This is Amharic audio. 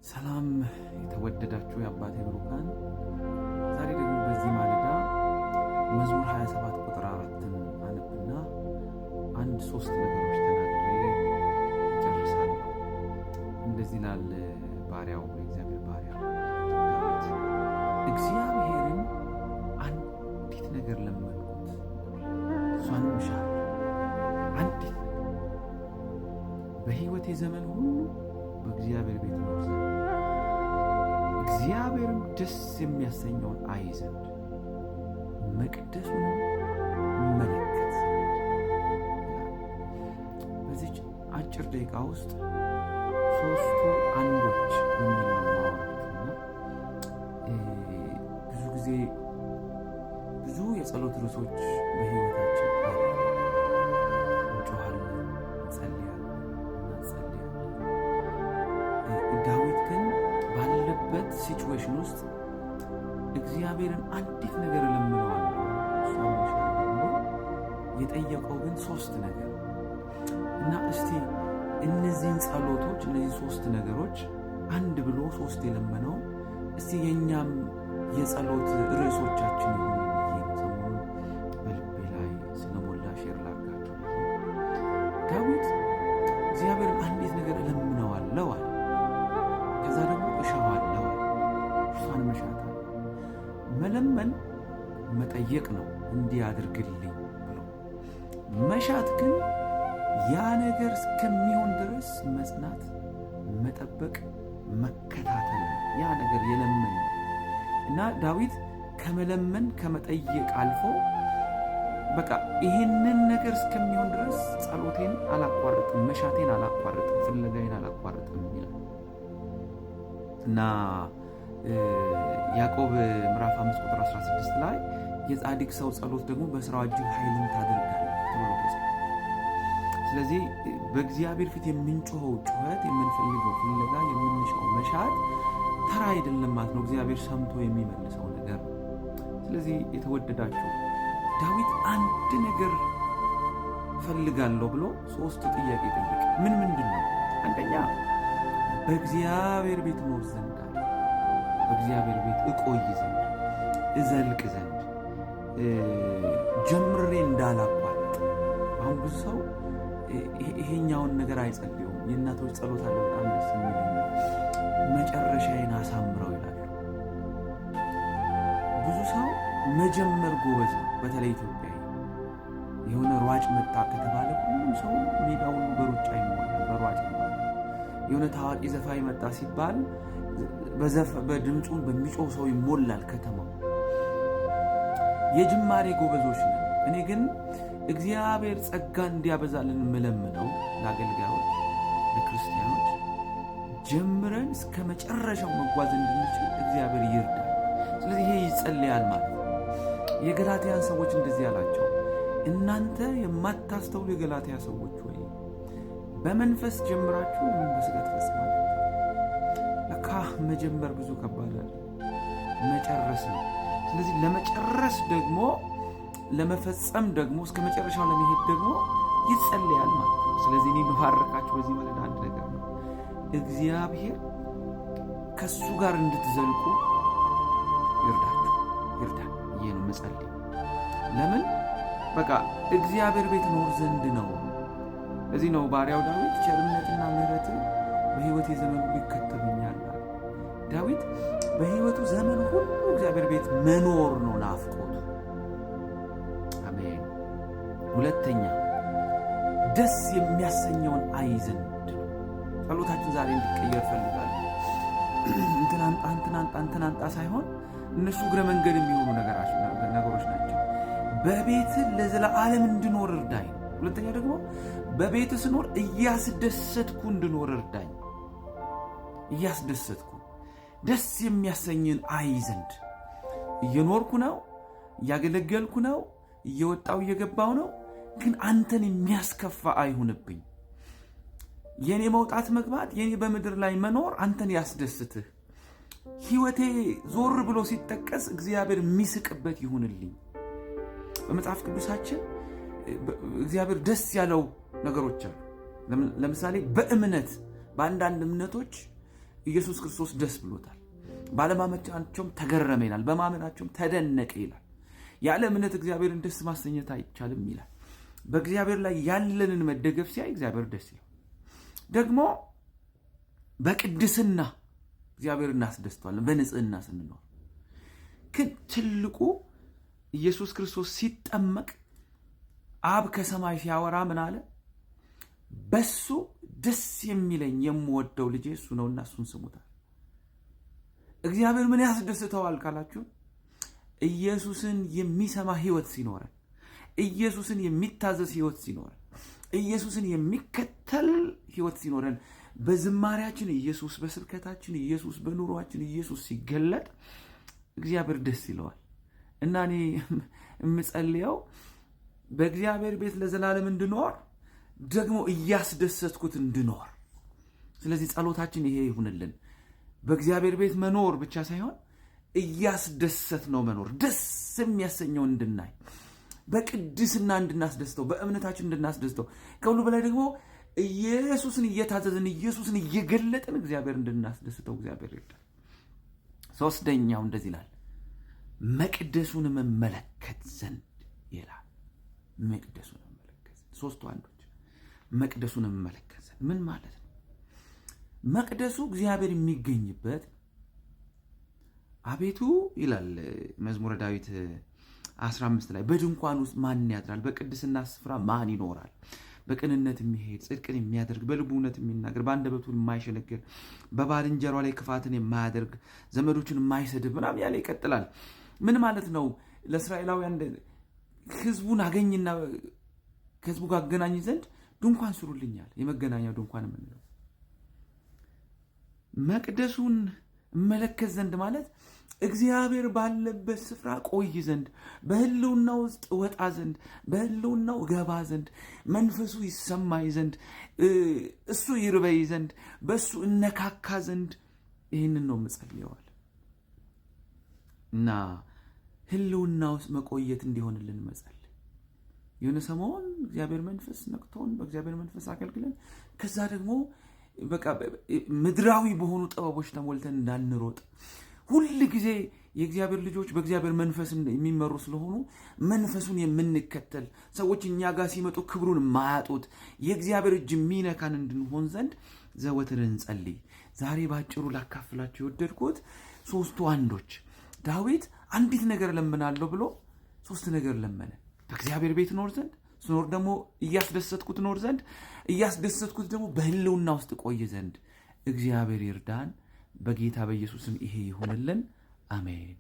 ሰላም የተወደዳችሁ የአባቴ ብሩካን፣ ዛሬ ደግሞ በዚህ ማለዳ መዝሙር 27 ቁጥር 4ን አነብና ሶስት ነገሮች ተናግሬ እጨርሳለሁ። እንደዚህ ላለ ባሪያው የእግዚአብሔር ባሪያ ዳዊት እግዚአብሔርን አንዲት ነገር ለመንኩት፣ እሷን እሻለሁ። አንዲት በሕይወቴ ዘመን ሁሉ በእግዚአብሔር ቤት ኖር ዘንድ እግዚአብሔርም ደስ የሚያሰኘውን አይ ዘንድ መቅደሱንም መለከት ዘንድ። በዚች አጭር ደቂቃ ውስጥ ሶስቱ አንዶች የሚል ነው ማወራችሁና ብዙ ጊዜ ብዙ የጸሎት ርዕሶች በሕይወታችን አሉ። እንጮኻለን፣ እንጸልያለን፣ እናጸልያለን። ዳዊት ግን ባለበት ሲቹዌሽን ውስጥ እግዚአብሔርን አንዲት ነገር እለምነዋለሁ ብሎ የጠየቀው ግን ሶስት ነገር እና እስቲ እነዚህን ጸሎቶች እነዚህ ሶስት ነገሮች አንድ ብሎ ሶስት የለመነው እስቲ የእኛም የጸሎት ርዕሶቻችን ይሁኑ ብዬ ሰሞኑን በልቤ ላይ ስለሞላ ሼር ላድርጋችሁ። ዳዊት እግዚአብሔርን አንዲት ነገር እለምነዋለሁ አለ። ከዛ ደግሞ እሻዋለሁ አለ። እርሷን መሻት አለ። መለመን መጠየቅ ነው እንዲያድርግልኝ ብሎ፣ መሻት ግን ያ ነገር እስከሚሆን ድረስ መጽናት፣ መጠበቅ፣ መከታተል ነው። ያ ነገር የለመን ነው እና ዳዊት ከመለመን ከመጠየቅ አልፎ በቃ ይህንን ነገር እስከሚሆን ድረስ ጸሎቴን አላቋርጥም፣ መሻቴን አላቋርጥም፣ ፍለጋዬን አላቋርጥም ይላል እና ያዕቆብ ምዕራፍ 5 ቁጥር 16 ላይ የጻድቅ ሰው ጸሎት ደግሞ በሥራው እጅግ ኃይልን ታደርጋለች ተብሎ ተጽፏል። ስለዚህ በእግዚአብሔር ፊት የምንጮኸው ጩኸት፣ የምንፈልገው ፍለጋ፣ የምንሻው መሻት ተራ አይደለም ማለት ነው። እግዚአብሔር ሰምቶ የሚመልሰው ነገር። ስለዚህ የተወደዳችሁ ዳዊት አንድ ነገር ፈልጋለሁ ብሎ ሶስት ጥያቄ ጠየቀ። ምንድን ነው? አንደኛ በእግዚአብሔር ቤት ኖር ዘንድ አለ። በእግዚአብሔር ቤት እቆይ ዘንድ፣ እዘልቅ ዘንድ፣ ጀምሬ እንዳላቋርጥ። አሁን ብዙ ሰው ይሄኛውን ነገር አይጸልዩም። የእናቶች ጸሎት አለ በጣም ደስ የሚል መጨረሻዬን አሳምረው ይላሉ። ብዙ ሰው መጀመር ጎበዝ ነው። በተለይ ኢትዮጵያዊ የሆነ ሯጭ መጣ ከተባለ ሁሉም ሰው ሜዳ ሁሉ በሩጫ ይሞላል፣ በሯጭ ይሞላል። የሆነ ታዋቂ ዘፋኝ መጣ ሲባል በድምፁን በሚጮህ ሰው ይሞላል ከተማው። የጅማሬ ጎበዞች ነን። እኔ ግን እግዚአብሔር ጸጋ እንዲያበዛልን የምለምነው ለአገልጋዮች፣ ለክርስቲያኖች ጀምረን እስከ መጨረሻው መጓዝ እንድንችል እግዚአብሔር ይርዳል። ስለዚህ ይሄ ይጸልያል ማለት ነው። የገላትያን ሰዎች እንደዚህ አላቸው፣ እናንተ የማታስተውሉ የገላትያ ሰዎች ወይ በመንፈስ ጀምራችሁ ለምን በሥጋ ትፈጽማላችሁ? ለካ መጀመር ብዙ ከባድ አለ፣ መጨረስ ነው። ስለዚህ ለመጨረስ ደግሞ ለመፈጸም ደግሞ እስከ መጨረሻው ለመሄድ ደግሞ ይጸልያል ማለት ነው። ስለዚህ እኔ መባረካችሁ በዚህ ማለት አንድ ነገር ነው። እግዚአብሔር ከሱ ጋር እንድትዘልቁ ይርዳችሁ፣ ይርዳል። ይሄ ነው መጸለይ። ለምን በቃ እግዚአብሔር ቤት ኖር ዘንድ ነው። እዚህ ነው ባሪያው ዳዊት ቸርነትና ምሕረት በሕይወቴ ዘመን ሁሉ ይከተሉኛል አለ። ዳዊት በሕይወቱ ዘመን ሁሉ እግዚአብሔር ቤት መኖር ነው ናፍቆቱ። አሜን። ሁለተኛ ደስ የሚያሰኘውን አይ ዘንድ ነው። ጸሎታችን ዛሬ እንዲቀየር ፈልጋለሁ። እንትን አንጣ ሳይሆን እነሱ እግረ መንገድ የሚሆኑ ነገሮች ናቸው። በቤት ለዘላለም እንድኖር እርዳኝ። ሁለተኛ ደግሞ በቤት ስኖር እያስደሰትኩ እንድኖር እርዳኝ። እያስደሰትኩ ደስ የሚያሰኝን አይ ዘንድ እየኖርኩ ነው፣ እያገለገልኩ ነው፣ እየወጣው እየገባው ነው፣ ግን አንተን የሚያስከፋ አይሁንብኝ። የኔ መውጣት መግባት፣ የኔ በምድር ላይ መኖር አንተን ያስደስትህ። ሕይወቴ ዞር ብሎ ሲጠቀስ እግዚአብሔር የሚስቅበት ይሁንልኝ። በመጽሐፍ ቅዱሳችን እግዚአብሔር ደስ ያለው ነገሮች አሉ። ለምሳሌ በእምነት በአንዳንድ እምነቶች ኢየሱስ ክርስቶስ ደስ ብሎታል። ባለማመናቸውም ተገረመ ይላል፣ በማመናቸውም ተደነቀ ይላል። ያለ እምነት እግዚአብሔርን ደስ ማሰኘት አይቻልም ይላል። በእግዚአብሔር ላይ ያለንን መደገፍ ሲያይ እግዚአብሔር ደስ ይላል። ደግሞ በቅድስና እግዚአብሔር እናስደስተዋለን፣ በንጽህና ስንኖር። ግን ትልቁ ኢየሱስ ክርስቶስ ሲጠመቅ አብ ከሰማይ ሲያወራ ምን አለ? በሱ ደስ የሚለኝ የምወደው ልጄ እሱ ነውና እሱን ስሙታል። እግዚአብሔር ምን ያስደስተዋል ካላችሁ፣ ኢየሱስን የሚሰማ ህይወት ሲኖረን፣ ኢየሱስን የሚታዘዝ ህይወት ሲኖረን፣ ኢየሱስን የሚከተል ህይወት ሲኖረን፣ በዝማሬያችን ኢየሱስ፣ በስብከታችን ኢየሱስ፣ በኑሯችን ኢየሱስ ሲገለጥ እግዚአብሔር ደስ ይለዋል። እና እኔ የምጸልየው በእግዚአብሔር ቤት ለዘላለም እንድኖር፣ ደግሞ እያስደሰትኩት እንድኖር። ስለዚህ ጸሎታችን ይሄ ይሁንልን። በእግዚአብሔር ቤት መኖር ብቻ ሳይሆን እያስደሰት ነው መኖር፣ ደስ የሚያሰኘው እንድናይ፣ በቅድስና እንድናስደስተው፣ በእምነታችን እንድናስደስተው፣ ከሁሉ በላይ ደግሞ ኢየሱስን እየታዘዝን ኢየሱስን እየገለጥን እግዚአብሔር እንድናስደስተው እግዚአብሔር ይርዳል። ሶስተኛው እንደዚህ ይላል፣ መቅደሱን መመለከት ዘንድ ይላል። መቅደሱን መመለከት ዘንድ፣ ሶስቱ አንዶች መቅደሱን መመለከት ዘንድ ምን ማለት ነው? መቅደሱ እግዚአብሔር የሚገኝበት፣ አቤቱ ይላል መዝሙረ ዳዊት 15 ላይ በድንኳን ውስጥ ማን ያድራል? በቅድስና ስፍራ ማን ይኖራል? በቅንነት የሚሄድ ጽድቅን የሚያደርግ በልቡ እውነት የሚናገር በአንደበቱ የማይሸነግር በባልንጀራው ላይ ክፋትን የማያደርግ ዘመዶችን የማይሰድብ ምናምን ያለ ይቀጥላል። ምን ማለት ነው? ለእስራኤላውያን ህዝቡን አገኝና ከህዝቡ ጋር አገናኝ ዘንድ ድንኳን ስሩልኛል። የመገናኛው ድንኳን የምንለው መቅደሱን እመለከት ዘንድ ማለት እግዚአብሔር ባለበት ስፍራ ቆይ ዘንድ፣ በህልውና ውስጥ ወጣ ዘንድ፣ በህልውናው ገባ ዘንድ፣ መንፈሱ ይሰማይ ዘንድ፣ እሱ ይርበይ ዘንድ፣ በእሱ እነካካ ዘንድ ይህንን ነው የምጸልየዋል። እና ህልውና ውስጥ መቆየት እንዲሆንልን መጸል። የሆነ ሰሞን እግዚአብሔር መንፈስ ነቅቶን በእግዚአብሔር መንፈስ አገልግለን ከዛ ደግሞ በቃ ምድራዊ በሆኑ ጥበቦች ተሞልተን እንዳንሮጥ፣ ሁል ጊዜ የእግዚአብሔር ልጆች በእግዚአብሔር መንፈስ የሚመሩ ስለሆኑ መንፈሱን የምንከተል ሰዎች እኛ ጋር ሲመጡ ክብሩን ማያጡት የእግዚአብሔር እጅ የሚነካን እንድንሆን ዘንድ ዘወትር እንጸልይ። ዛሬ ባጭሩ ላካፍላችሁ የወደድኩት ሶስቱ አንዶች። ዳዊት አንዲት ነገር ለምናለሁ ብሎ ሶስት ነገር ለመነ። በእግዚአብሔር ቤት ኖር ዘንድ፣ ስኖር ደግሞ እያስደሰትኩት ኖር ዘንድ፣ እያስደሰትኩት ደግሞ በህልውና ውስጥ ቆይ ዘንድ እግዚአብሔር ይርዳን። በጌታ በኢየሱስም ይሄ ይሁንልን። አሜን።